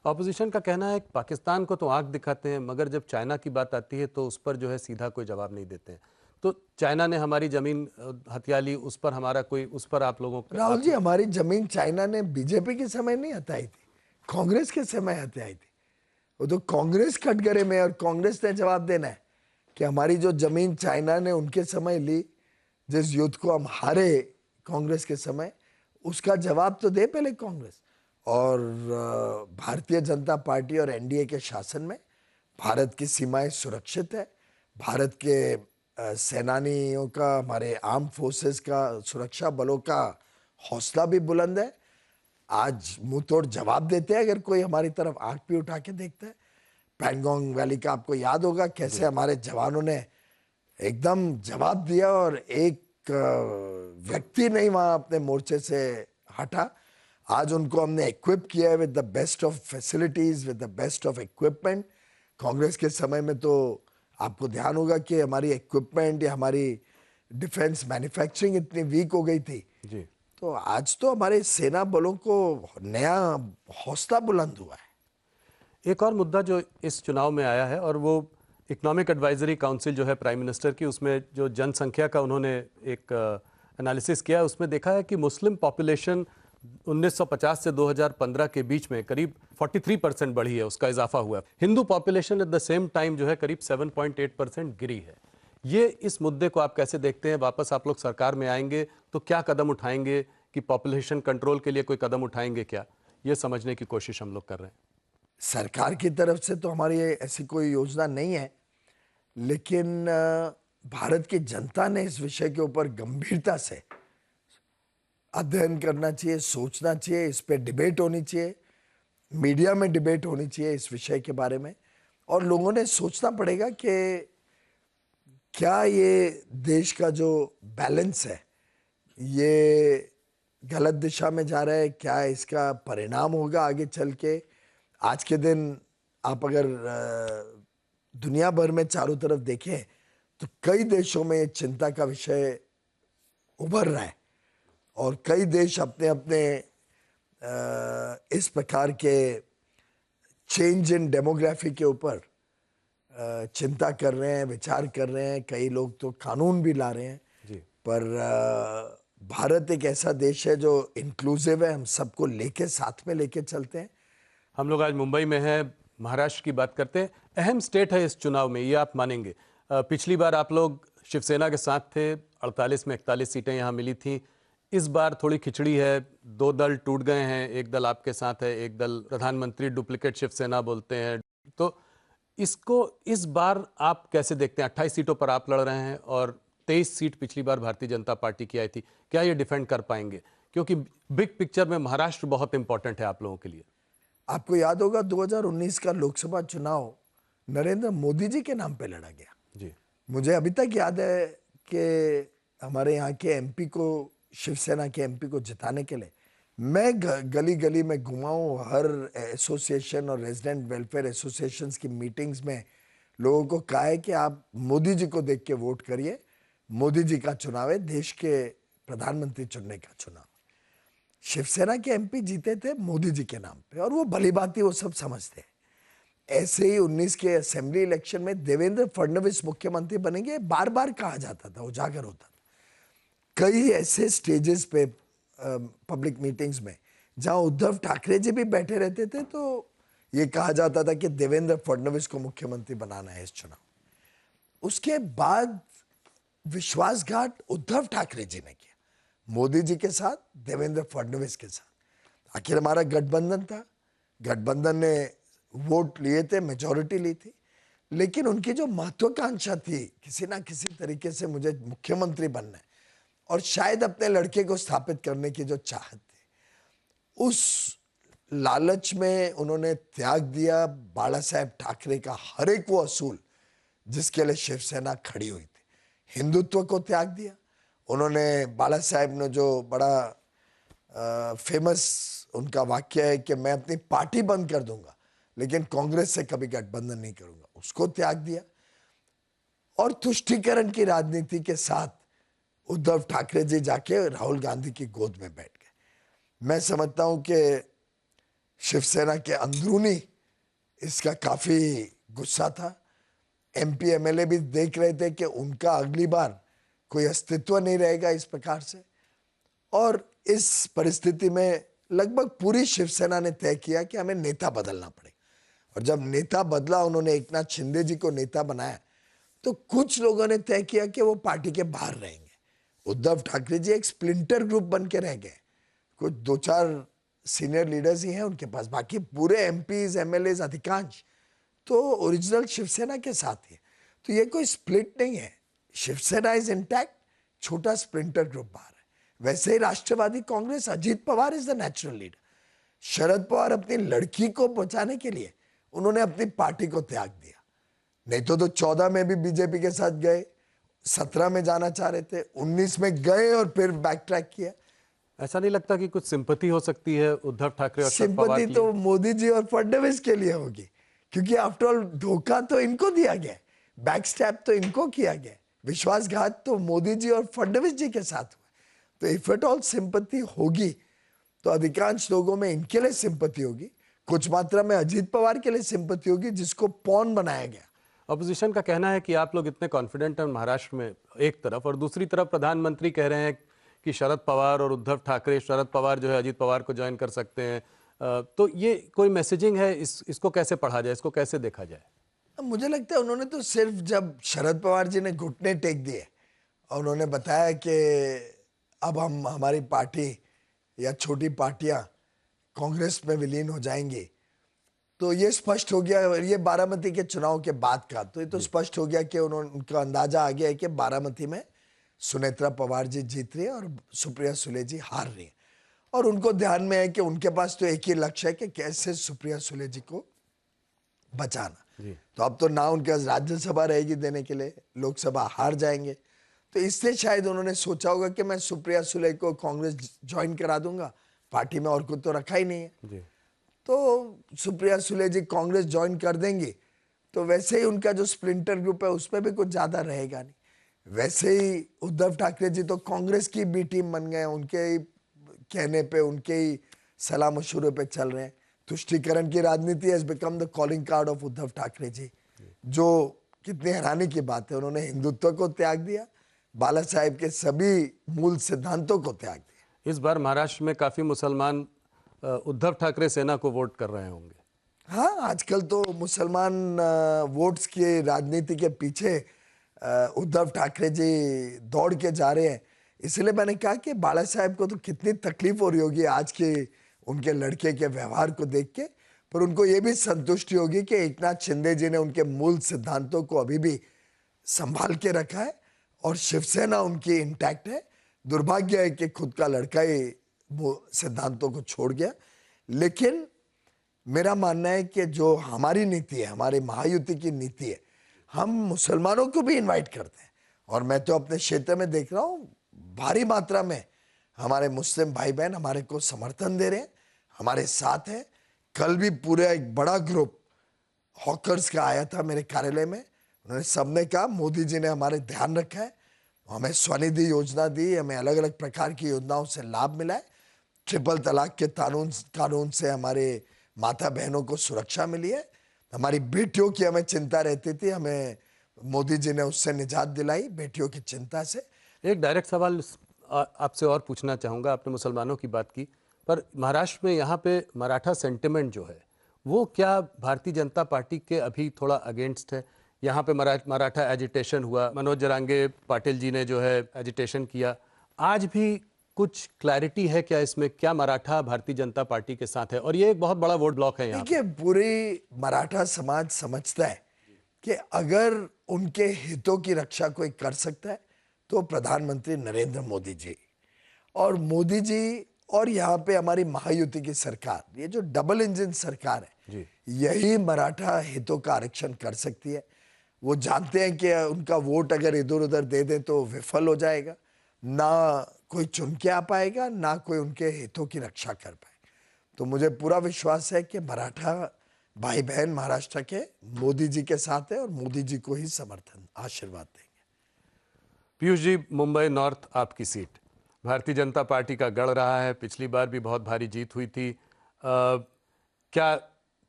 ऑपोजिशन का कहना है कि पाकिस्तान को तो आंख दिखाते हैं, मगर जब चाइना की बात आती है तो उस पर जो है सीधा कोई जवाब नहीं देते हैं। तो चाइना ने हमारी जमीन हथिया ली, उस पर हमारा कोई, उस पर आप लोगों का? राहुल जी, हमारी जमीन चाइना ने बीजेपी के समय नहीं हथियाई थी, कांग्रेस के समय हथियाई थी। वो तो कांग्रेस कटघरे में, और कांग्रेस ने जवाब देना है कि हमारी जो जमीन चाइना ने उनके समय ली, जिस युद्ध को हम हारे कांग्रेस के समय, उसका जवाब तो दे पहले कांग्रेस। और भारतीय जनता पार्टी और एनडीए के शासन में भारत की सीमाएं सुरक्षित है। भारत के सेनानियों का, हमारे आर्म फोर्सेस का, सुरक्षा बलों का हौसला भी बुलंद है। आज मुंह तोड़ जवाब देते हैं अगर कोई हमारी तरफ आंख भी उठा के देखता है। पैंगोंग वैली का आपको याद होगा कैसे हमारे जवानों ने एकदम जवाब दिया, और एक व्यक्ति नहीं वहां अपने मोर्चे से हटा। आज उनको हमने इक्विप किया है with the best of facilities, with the best of equipment. Congress के समय में तो आपको ध्यान होगा कि हमारी इक्विपमेंट या हमारी डिफेंस मैन्युफैक्चरिंग इतनी वीक हो गई थी जी। तो आज तो हमारे सेना बलों को नया हौसला बुलंद हुआ है। एक और मुद्दा जो इस चुनाव में आया है, और वो इकोनॉमिक एडवाइजरी काउंसिल जो है प्राइम मिनिस्टर की, उसमें जो जनसंख्या का उन्होंने एक एनालिसिस किया, उसमें देखा है कि मुस्लिम पॉपुलेशन 1950 से 2015 के बीच में करीब 43% बढ़ी है, उसका इजाफा हुआ है। Hindu population at the same time जो है करीब 7.8% गिरी है। ये इस मुद्दे को आप कैसे देखते हैं? वापस आप लोग सरकार में आएंगे तो क्या कदम उठाएंगे कि पॉपुलेशन कंट्रोल के लिए कोई कदम उठाएंगे क्या? ये समझने की कोशिश हम लोग कर रहे हैं। सरकार की तरफ से तो हमारी ऐसी कोई योजना नहीं है, लेकिन भारत की जनता ने इस विषय के ऊपर गंभीरता से अध्ययन करना चाहिए, सोचना चाहिए, इस पे डिबेट होनी चाहिए, मीडिया में डिबेट होनी चाहिए इस विषय के बारे में, और लोगों ने सोचना पड़ेगा कि क्या ये देश का जो बैलेंस है ये गलत दिशा में जा रहा है, क्या इसका परिणाम होगा आगे चल के। आज के दिन आप अगर दुनिया भर में चारों तरफ देखें तो कई देशों में चिंता का विषय उभर रहा है, और कई देश अपने अपने इस प्रकार के चेंज इन डेमोग्राफी के ऊपर चिंता कर रहे हैं, विचार कर रहे हैं, कई लोग तो कानून भी ला रहे हैं जी। पर भारत एक ऐसा देश है जो इंक्लूसिव है, हम सबको लेके साथ में लेके चलते हैं। हम लोग आज मुंबई में हैं, महाराष्ट्र की बात करते हैं। अहम स्टेट है इस चुनाव में, ये आप मानेंगे। पिछली बार आप लोग शिवसेना के साथ थे, 48 में 41 सीटें यहाँ मिली थी। इस बार थोड़ी खिचड़ी है, दो दल टूट गए हैं, एक दल आपके साथ है, एक दल प्रधानमंत्री डुप्लीकेट शिवसेना बोलते हैं। तो इसको इस बार आप कैसे देखते हैं? 28 सीटों पर आप लड़ रहे हैं और 23 सीट पिछली बार भारतीय जनता पार्टी की आई थी। क्या ये डिफेंड कर पाएंगे? क्योंकि बिग पिक्चर में महाराष्ट्र बहुत इंपॉर्टेंट है आप लोगों के लिए। आपको याद होगा 2019 का लोकसभा चुनाव नरेंद्र मोदी जी के नाम पे लड़ा गया। जी। मुझे अभी तक याद है कि हमारे यहाँ के एमपी को, शिवसेना के एमपी को जिताने के लिए मैं गली गली में घुमा हूँ, हर एसोसिएशन और रेजिडेंट वेलफेयर एसोसिएशंस की मीटिंग्स में लोगों को कहा है कि आप मोदी जी को देख के वोट करिए, मोदी जी का चुनाव है, देश के प्रधानमंत्री चुनने का चुनाव। शिवसेना के एमपी जीते थे मोदी जी के नाम पे, और वो भली भांति वो सब समझते हैं। ऐसे ही 19 के असेंबली इलेक्शन में देवेंद्र फडणवीस मुख्यमंत्री बनेंगे बार बार कहा जाता था, उजागर होता था। कई ऐसे स्टेजेस पे पब्लिक मीटिंग्स में जहां उद्धव ठाकरे जी भी बैठे रहते थे तो ये कहा जाता था कि देवेंद्र फडणवीस को मुख्यमंत्री बनाना है इस चुनाव। उसके बाद विश्वासघात उद्धव ठाकरे जी ने किया, मोदी जी के साथ, देवेंद्र फडणवीस के साथ। आखिर हमारा गठबंधन था, गठबंधन ने वोट लिए थे, मेजॉरिटी ली थी, लेकिन उनकी जो महत्वाकांक्षा थी किसी ना किसी तरीके से मुझे मुख्यमंत्री बनना है और शायद अपने लड़के को स्थापित करने की जो चाहत थी, उस लालच में उन्होंने त्याग दिया बाला साहेब ठाकरे का हर एक वो असूल जिसके लिए शिवसेना खड़ी हुई थी। हिंदुत्व को त्याग दिया उन्होंने। बाला साहेब ने जो बड़ा फेमस उनका वाक्य है कि मैं अपनी पार्टी बंद कर दूंगा लेकिन कांग्रेस से कभी गठबंधन नहीं करूंगा, उसको त्याग दिया। और तुष्टीकरण की राजनीति के साथ उद्धव ठाकरे जी जाके राहुल गांधी की गोद में बैठ गए। मैं समझता हूं कि शिवसेना के अंदरूनी इसका काफी गुस्सा था। एमपी एमएलए भी देख रहे थे कि उनका अगली बार कोई अस्तित्व नहीं रहेगा इस प्रकार से, और इस परिस्थिति में लगभग पूरी शिवसेना ने तय किया कि हमें नेता बदलना पड़ेगा। और जब नेता बदला, उन्होंने एकनाथ शिंदे जी को नेता बनाया, तो कुछ लोगों ने तय किया कि वो पार्टी के बाहर रहेंगे। उद्धव ठाकरे जी एक स्प्लिंटर ग्रुप बन के रह गए, कुछ 2-4 सीनियर लीडर्स ही हैं उनके पास, बाकी पूरे एमपीज एमएलएज अधिकांश तो ओरिजिनल शिवसेना के साथ ही। तो ये कोई स्प्लिट नहीं है, शिवसेना इज इंटैक्ट, छोटा स्प्लिंटर ग्रुप बाहर है। वैसे ही Rashtrawadi Congress, Ajit Pawar is the natural leader. Sharad Pawar अपनी लड़की को बचाने के लिए उन्होंने अपनी पार्टी को त्याग दिया, नहीं तो 14 में भी बीजेपी के साथ गए, 17 में जाना चाह रहे थे, 19 में गए और फिर बैक ट्रैक किया। ऐसा नहीं लगता कि कुछ सिंपैथी हो सकती है उद्धव ठाकरे और शरद पवार की? सिंपैथी तो मोदी जी और फडणवीस के लिए होगी, क्योंकि आफ्टर ऑल धोखा तो इनको दिया गया, बैक स्टैप तो इनको किया गया, विश्वासघात तो मोदी जी और फडणवीस जी के साथ हुआ। तो इफ एट ऑल सिंपैथी होगी तो अधिकांश लोगों में इनके लिए सिंपैथी होगी, कुछ मात्रा में अजीत पवार के लिए सिंपैथी होगी जिसको पॉन बनाया गया। अपोजिशन का कहना है कि आप लोग इतने कॉन्फिडेंट हैं महाराष्ट्र में एक तरफ, और दूसरी तरफ प्रधानमंत्री कह रहे हैं कि शरद पवार और उद्धव ठाकरे, शरद पवार जो है अजीत पवार को ज्वाइन कर सकते हैं। तो ये कोई मैसेजिंग है, इसको कैसे पढ़ा जाए, इसको कैसे देखा जाए? मुझे लगता है उन्होंने तो सिर्फ जब शरद पवार जी ने घुटने टेक दिए और उन्होंने बताया कि अब हम हमारी पार्टी या छोटी पार्टियां कांग्रेस में विलीन हो जाएंगी, तो ये स्पष्ट हो गया। ये बारामती के चुनाव के बाद का, तो ये तो स्पष्ट हो गया कि उनका अंदाजा आ गया है कि बारामती में सुनेत्रा पवार जी जीत रही है और सुप्रिया सुले जी हार रही है, और उनको ध्यान में है कि उनके पास तो एक ही लक्ष्य है कि कैसे सुप्रिया सुले जी को बचाना। तो अब तो ना उनके पास राज्यसभा रहेगी देने के लिए, लोकसभा हार जाएंगे, तो इसलिए शायद उन्होंने सोचा होगा कि मैं सुप्रिया सुले को कांग्रेस ज्वाइन करा दूंगा, पार्टी में और कुछ तो रखा ही नहीं है। तो सुप्रिया सुले जी कांग्रेस ज्वाइन कर देंगी तो वैसे ही उनका जो स्प्लिंटर ग्रुप है उसमें भी कुछ ज्यादा रहेगा नहीं। वैसे ही उद्धव ठाकरे जी तो कांग्रेस की बी टीम बन गए, उनके ही कहने पे, उनके ही सलाह मशूरे पे चल रहे हैं। तुष्टीकरण की राजनीति has become the calling card of Uddhav Thackeray ji, जो कितनी हैरानी की बात है। उन्होंने हिंदुत्व को त्याग दिया, बाला साहेब के सभी मूल सिद्धांतों को त्याग दिया। इस बार महाराष्ट्र में काफी मुसलमान उद्धव ठाकरे सेना को वोट कर रहे होंगे। हाँ, आजकल तो मुसलमान वोट्स की राजनीति के पीछे उद्धव ठाकरे जी दौड़ के जा रहे हैं। इसलिए मैंने कहा कि बाला साहेब को तो कितनी तकलीफ हो रही होगी आज के उनके लड़के के व्यवहार को देख के, पर उनको ये भी संतुष्टि होगी कि एकनाथ शिंदे जी ने उनके मूल सिद्धांतों को अभी भी संभाल के रखा है और शिवसेना उनकी इंटैक्ट है। दुर्भाग्य है कि खुद का लड़का ही वो सिद्धांतों को छोड़ गया, लेकिन मेरा मानना है कि जो हमारी नीति है, हमारी महायुति की नीति है, हम मुसलमानों को भी इनवाइट करते हैं। और मैं तो अपने क्षेत्र में देख रहा हूँ भारी मात्रा में हमारे मुस्लिम भाई बहन हमारे को समर्थन दे रहे हैं, हमारे साथ हैं। कल भी पूरा एक बड़ा ग्रुप हॉकर्स का आया था मेरे कार्यालय में। उन्होंने सबने कहा मोदी जी ने हमारे ध्यान रखा है, हमें स्वनिधि योजना दी, हमें अलग अलग प्रकार की योजनाओं से लाभ मिला है, ट्रिपल तलाक के कानून से हमारे माता बहनों को सुरक्षा मिली है, हमारी बेटियों की हमें चिंता रहती थी, हमें मोदी जी ने उससे निजात दिलाई, बेटियों की चिंता से। एक डायरेक्ट सवाल आपसे और पूछना चाहूँगा। आपने मुसलमानों की बात की, पर महाराष्ट्र में यहाँ पे मराठा सेंटिमेंट जो है वो क्या भारतीय जनता पार्टी के अभी थोड़ा अगेंस्ट है? यहाँ पे मराठा एजिटेशन हुआ, मनोज जरांगे पाटिल जी ने जो है एजिटेशन किया। आज भी कुछ क्लैरिटी है क्या इसमें, क्या मराठा भारतीय जनता पार्टी के साथ है? और ये एक बहुत बड़ा वोट ब्लॉक है यहाँ पे। देखिए, पूरी मराठा समाज समझता है कि अगर उनके हितों की रक्षा कोई कर सकता है तो प्रधानमंत्री नरेंद्र मोदी जी, और मोदी जी और यहाँ पे हमारी महायुति की सरकार, ये जो डबल इंजन सरकार है, यही मराठा हितों का आरक्षण कर सकती है। वो जानते हैं कि उनका वोट अगर इधर उधर दे दे तो विफल हो जाएगा, ना कोई चुन के आ पाएगा, ना कोई उनके हितों की रक्षा कर पाएगा। तो मुझे पूरा विश्वास है कि मराठा भाई बहन महाराष्ट्र के मोदी जी के साथ है और मोदी जी को ही समर्थन आशीर्वाद देंगे। पीयूष जी, मुंबई नॉर्थ आपकी सीट, भारतीय जनता पार्टी का गढ़ रहा है, पिछली बार भी बहुत भारी जीत हुई थी। क्या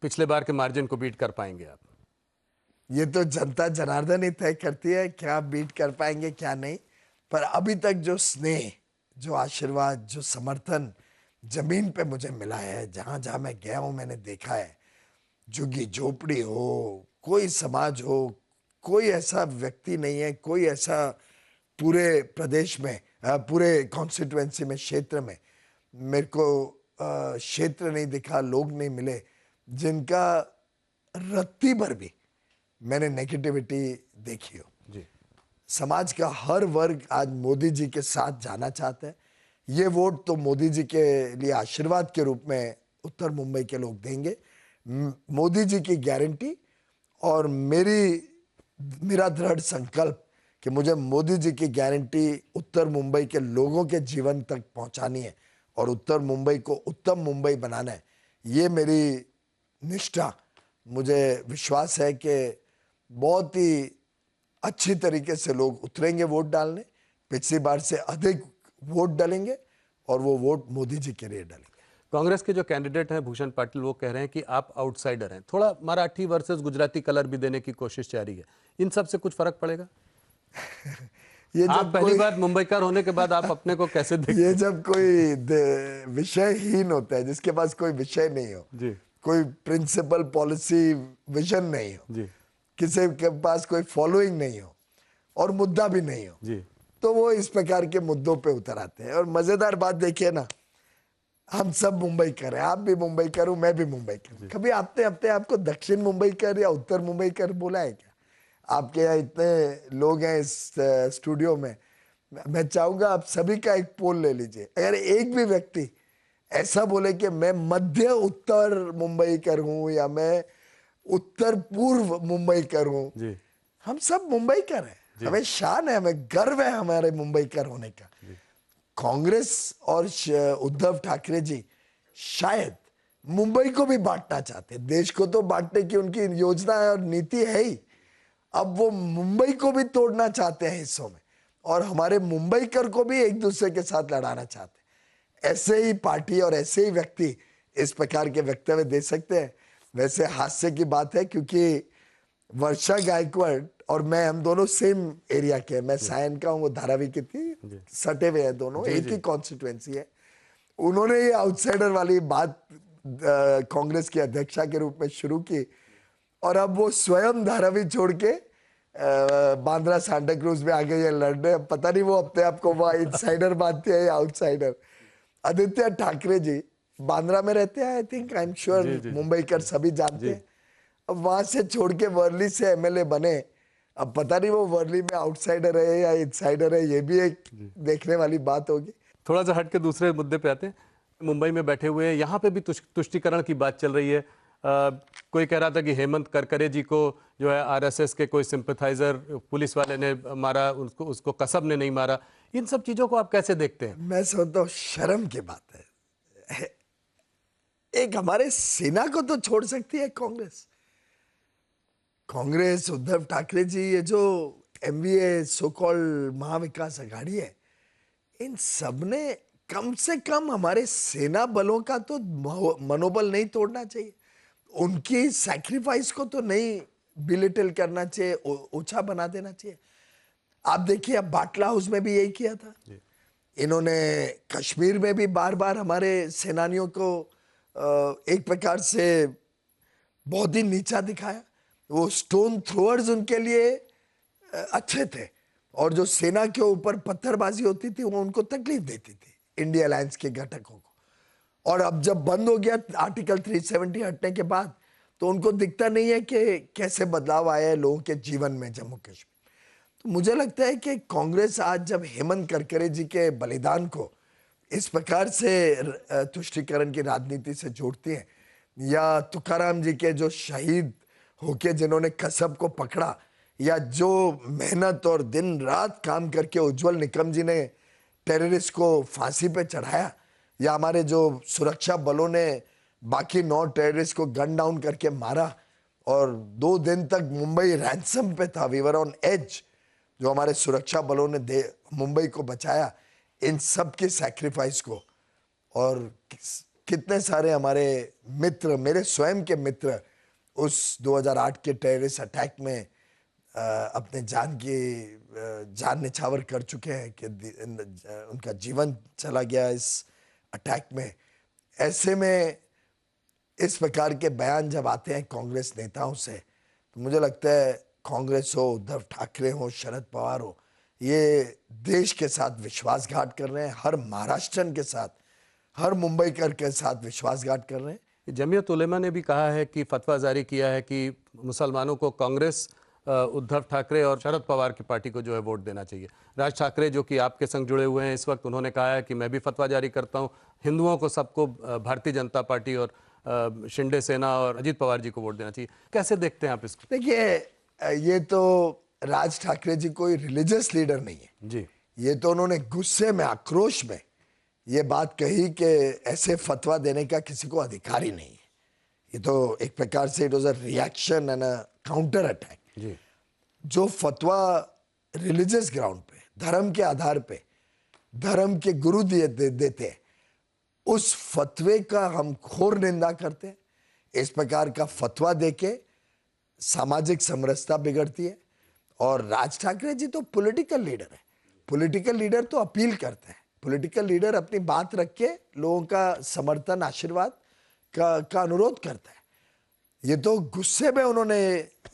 पिछले बार के मार्जिन को बीट कर पाएंगे आप? ये तो जनता जनार्दन ही तय करती है क्या बीट कर पाएंगे क्या नहीं, पर अभी तक जो स्नेह, जो आशीर्वाद, जो समर्थन जमीन पे मुझे मिला है, जहां जहां मैं गया हूं मैंने देखा है, झुग्गी झोपड़ी हो, कोई समाज हो, कोई ऐसा व्यक्ति नहीं है, कोई ऐसा पूरे प्रदेश में, पूरे कॉन्स्टिट्यूएंसी में, क्षेत्र में मेरे को क्षेत्र नहीं दिखा, लोग नहीं मिले जिनका रत्ती भर भी मैंने नेगेटिविटी देखी हो। जी। समाज का हर वर्ग आज मोदी जी के साथ जाना चाहता है। ये वोट तो मोदी जी के लिए आशीर्वाद के रूप में उत्तर मुंबई के लोग देंगे। मोदी जी की गारंटी और मेरा दृढ़ संकल्प कि मुझे मोदी जी की गारंटी उत्तर मुंबई के लोगों के जीवन तक पहुंचानी है और उत्तर मुंबई को उत्तम मुंबई बनाना है, ये मेरी निष्ठा। मुझे विश्वास है कि बहुत ही अच्छी तरीके से लोग उतरेंगे वोट डालने, पिछली बार से अधिक वोट डालेंगे और वो वोट मोदी जी के लिए डालेंगे। कांग्रेस के जो कैंडिडेट हैं भूषण पाटिल, वो कह रहे हैं कि आप आउटसाइडर हैं, थोड़ा मराठी वर्सेस गुजराती कलर भी देने की कोशिश जारी है। इन सब से कुछ फर्क पड़ेगा? ये आप जब पहली कोई बार मुंबईकर होने के बाद आप अपने को कैसे देखते ये हैं? जब कोई विषयहीन होता है, जिसके पास कोई विषय नहीं हो, जी कोई प्रिंसिपल, पॉलिसी, विजन नहीं हो, जी किसी के पास कोई फॉलोइंग नहीं हो और मुद्दा भी नहीं हो, जी तो वो इस प्रकार के मुद्दों पे उतर आते हैं। और मजेदार बात देखिए ना, हम सब मुंबई कर हैं, आप भी मुंबई कर हूं, मैं भी मुंबई कर। कभी आपने अपने आपको दक्षिण मुंबई कर या उत्तर मुंबई कर बोला है क्या? आपके यहाँ इतने लोग हैं इस स्टूडियो में, मैं चाहूंगा आप सभी का एक पोल ले लीजिए। अगर एक भी व्यक्ति ऐसा बोले कि मैं मध्य उत्तर मुंबई कर हूं या मैं उत्तर पूर्व मुंबई कर हूं, जी हम सब मुंबई कर हैं, हमें शान है, हमें गर्व है हमारे मुंबई कर होने का। कांग्रेस और उद्धव ठाकरे जी शायद मुंबई को भी बांटना चाहते हैं। देश को तो बांटने की उनकी योजना है और नीति है ही, अब वो मुंबई को भी तोड़ना चाहते हैं हिस्सों में, और हमारे मुंबईकर को भी एक दूसरे के साथ लड़ाना चाहते हैं। ऐसे ही पार्टी और ऐसे ही व्यक्ति इस प्रकार के वक्तव्य दे सकते हैं। वैसे हास्य की बात है, क्योंकि वर्षा गायकवाड़ और मैं, हम दोनों सेम एरिया के हैं। मैं सायन का हूँ, वो धारावी की थी, सटे हुए हैं दोनों, एक ही कॉन्स्टिट्यूएंसी है। उन्होंने ये आउटसाइडर वाली बात कांग्रेस की अध्यक्षा के रूप में शुरू की, और अब वो स्वयं धारावी छोड़ के बांद्रा सांता क्रूज में आ गए हैं लड़ने। पता नहीं वो अपने आप को वहाँ इनसाइडर मानते हैं या आउटसाइडर। आदित्य ठाकरे जी बांद्रा में रहते हैं, I think, I am sure Mumbai कर सभी जानते हैं। अब वहां से छोड़ के वर्ली से एमएलए बने, अब पता नहीं वो वर्ली में आउटसाइडर है या इनसाइडर है, ये भी एक देखने वाली बात होगी। थोड़ा सा हट के दूसरे मुद्दे पे आते हैं। मुंबई में बैठे हुए हैं, यहाँ पे भी तुष्टीकरण की बात चल रही है। कोई कह रहा था कि हेमंत करकरे जी को जो है आरएसएस के कोई सिंपैथाइजर पुलिस वाले ने मारा, उसको कसब ने नहीं मारा। इन सब चीजों को आप कैसे देखते हैं? मैं समझता हूँ शर्म की बात है। एक हमारे सेना को तो छोड़ सकती है कांग्रेस। कांग्रेस, उद्धव ठाकरे जी, ये जो MVA so called Maha Vikas Aghadi है, इन सब ने कम से कम हमारे सेना बलों का तो मनोबल नहीं तोड़ना चाहिए, उनकी सैक्रिफाइस को तो नहीं बिलिटिल करना चाहिए, ऊंचा बना देना चाहिए। आप देखिए, अब बाटला हाउस में भी यही किया था। इन्होंने कश्मीर में भी बार बार हमारे सेनानियों को एक प्रकार से बहुत ही नीचा दिखाया। वो स्टोन थ्रोअर्स उनके लिए अच्छे थे, और जो सेना के ऊपर पत्थरबाजी होती थी वो उनको तकलीफ देती थी, इंडिया अलायंस के घटकों को। और अब जब बंद हो गया आर्टिकल 370 हटने के बाद, तो उनको दिखता नहीं है कि कैसे बदलाव आया है लोगों के जीवन में जम्मू कश्मीर। तो मुझे लगता है कि कांग्रेस आज जब हेमंत करकरे जी के बलिदान को इस प्रकार से तुष्टीकरण की राजनीति से जोड़ती है, या तुकाराम जी के जो शहीद होके जिन्होंने कसब को पकड़ा, या जो मेहनत और दिन रात काम करके उज्जवल निकम जी ने टेररिस्ट को फांसी पे चढ़ाया, या हमारे जो सुरक्षा बलों ने बाकी 9 टेररिस्ट को गन डाउन करके मारा, और 2 दिन तक मुंबई रैंसम पे था, वी वर ऑन एज, जो हमारे सुरक्षा बलों ने मुंबई को बचाया, इन सब के सैक्रिफाइस को, और कितने सारे हमारे मित्र, मेरे स्वयं के मित्र, उस 2008 के टेररिस्ट अटैक में अपने जान निछावर कर चुके हैं, कि उनका जीवन चला गया इस अटैक में। ऐसे में इस प्रकार के बयान जब आते हैं कांग्रेस नेताओं से, तो मुझे लगता है कांग्रेस हो, उद्धव ठाकरे हो, शरद पवार हो, ये देश के साथ विश्वासघात कर रहे हैं, हर महाराष्ट्रन के साथ, हर मुंबईकर के साथ विश्वासघात कर रहे हैं। जमीयत उलेमा ने भी कहा है कि फतवा जारी किया है कि मुसलमानों को कांग्रेस, उद्धव ठाकरे और शरद पवार की पार्टी को जो है वोट देना चाहिए। राज ठाकरे जो कि आपके संग जुड़े हुए हैं इस वक्त, उन्होंने कहा है कि मैं भी फतवा जारी करता हूं, हिंदुओं को सबको भारतीय जनता पार्टी और शिंदे सेना और अजीत पवार जी को वोट देना चाहिए। कैसे देखते हैं आप इसको? देखिए, ये तो राज ठाकरे जी कोई रिलीजियस लीडर नहीं है जी। ये तो उन्होंने गुस्से में, आक्रोश में ये बात कही कि ऐसे फतवा देने का किसी को अधिकार ही नहीं है। ये तो एक प्रकार से it was a reaction and a counter attack. जी। जो फतवा रिलीजियस ग्राउंड पे, धर्म के आधार पे, धर्म के गुरु देते हैं, उस फतवे का हम घोर निंदा करते हैं। इस प्रकार का फतवा देके सामाजिक समरसता बिगड़ती है। और राज ठाकरे जी तो पॉलिटिकल लीडर है। पॉलिटिकल लीडर तो अपील करते हैं। पॉलिटिकल लीडर अपनी बात रख के लोगों का समर्थन, आशीर्वाद का अनुरोध करता है। ये तो गुस्से में उन्होंने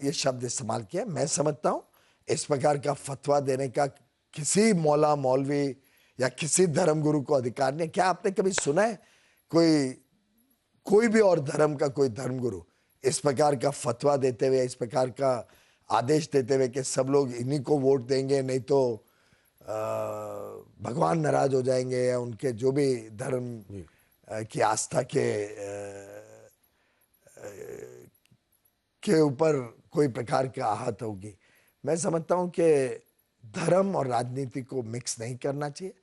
ये शब्द इस्तेमाल किया। मैं समझता हूं इस प्रकार का फतवा देने का किसी मौला, मौलवी या किसी धर्मगुरु को अधिकार नहीं। क्या आपने कभी सुना है कोई भी और धर्म का कोई धर्मगुरु इस प्रकार का फतवा देते हुए, इस प्रकार का आदेश देते हुए कि सब लोग इन्हीं को वोट देंगे, नहीं तो भगवान नाराज हो जाएंगे या उनके जो भी धर्म की आस्था के ऊपर कोई प्रकार का आहत होगी। मैं समझता हूं कि धर्म और राजनीति को मिक्स नहीं करना चाहिए।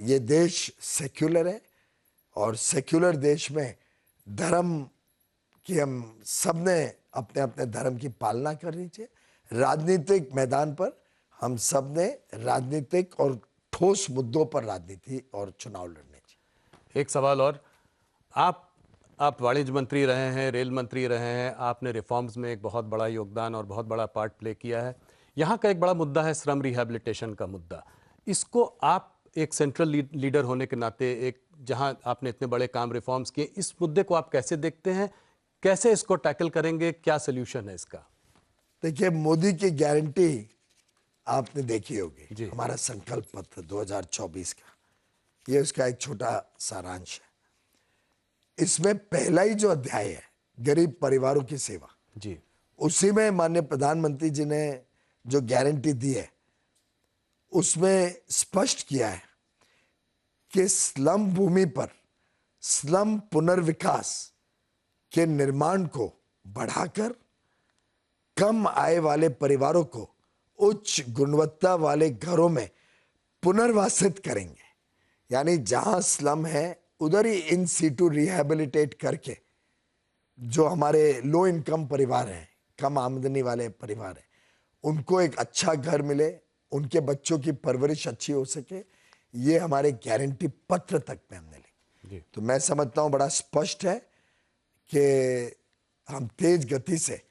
ये देश सेक्युलर है और सेक्युलर देश में धर्म की हम सबने अपने अपने धर्म की पालना करनी चाहिए। राजनीतिक मैदान पर हम सबने राजनीतिक और ठोस मुद्दों पर राजनीति और चुनाव लड़ने चाहिए। एक सवाल और, आप वाणिज्य मंत्री रहे हैं, रेल मंत्री रहे हैं, आपने रिफॉर्म्स में एक बहुत बड़ा योगदान और बहुत बड़ा पार्ट प्ले किया है। यहाँ का एक बड़ा मुद्दा है श्रम रिहैबिलिटेशन का मुद्दा। इसको आप एक सेंट्रल लीडर होने के नाते, एक जहाँ आपने इतने बड़े काम रिफॉर्म्स किए, इस मुद्दे को आप कैसे देखते हैं? कैसे इसको टैकल करेंगे? क्या सोल्यूशन है इसका? देखिए, मोदी की गारंटी आपने देखी होगी, जी। हमारा संकल्प पत्र 2024 का, ये उसका एक छोटा सारांश है। इसमें पहला ही जो अध्याय है, गरीब परिवारों की सेवा, जी, उसी में माननीय प्रधानमंत्री जी ने जो गारंटी दी है, उसमें स्पष्ट किया है कि स्लम भूमि पर स्लम पुनर्विकास के निर्माण को बढ़ाकर कम आय वाले परिवारों को उच्च गुणवत्ता वाले घरों में पुनर्वासित करेंगे। यानी जहां स्लम है उधर ही इन सीटू रिहैबिलिटेट करके जो हमारे लो इनकम परिवार हैं, कम आमदनी वाले परिवार हैं, उनको एक अच्छा घर मिले, उनके बच्चों की परवरिश अच्छी हो सके, ये हमारे गारंटी पत्र तक में हमने लिखी। तो मैं समझता हूं बड़ा स्पष्ट है कि हम तेज गति से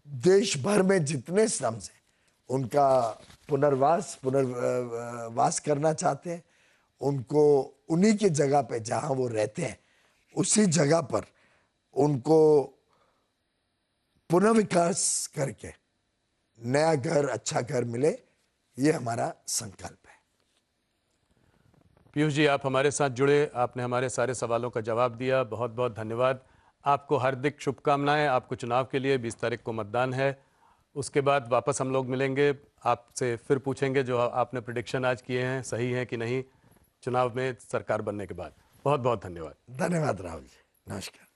देश भर में जितने स्लम्स हैं उनका पुनर्वास करना चाहते हैं। उनको उन्हीं की जगह पे जहां वो रहते हैं उसी जगह पर उनको पुनर्विकास करके नया घर, अच्छा घर मिले, ये हमारा संकल्प है। पीयूष जी, आप हमारे साथ जुड़े, आपने हमारे सारे सवालों का जवाब दिया, बहुत बहुत धन्यवाद। आपको हार्दिक शुभकामनाएं। आपको चुनाव के लिए 20 तारीख को मतदान है। उसके बाद वापस हम लोग मिलेंगे, आपसे फिर पूछेंगे जो आपने प्रेडिक्शन आज किए हैं सही हैं कि नहीं चुनाव में सरकार बनने के बाद। बहुत बहुत धन्यवाद। धन्यवाद राहुल जी, नमस्कार।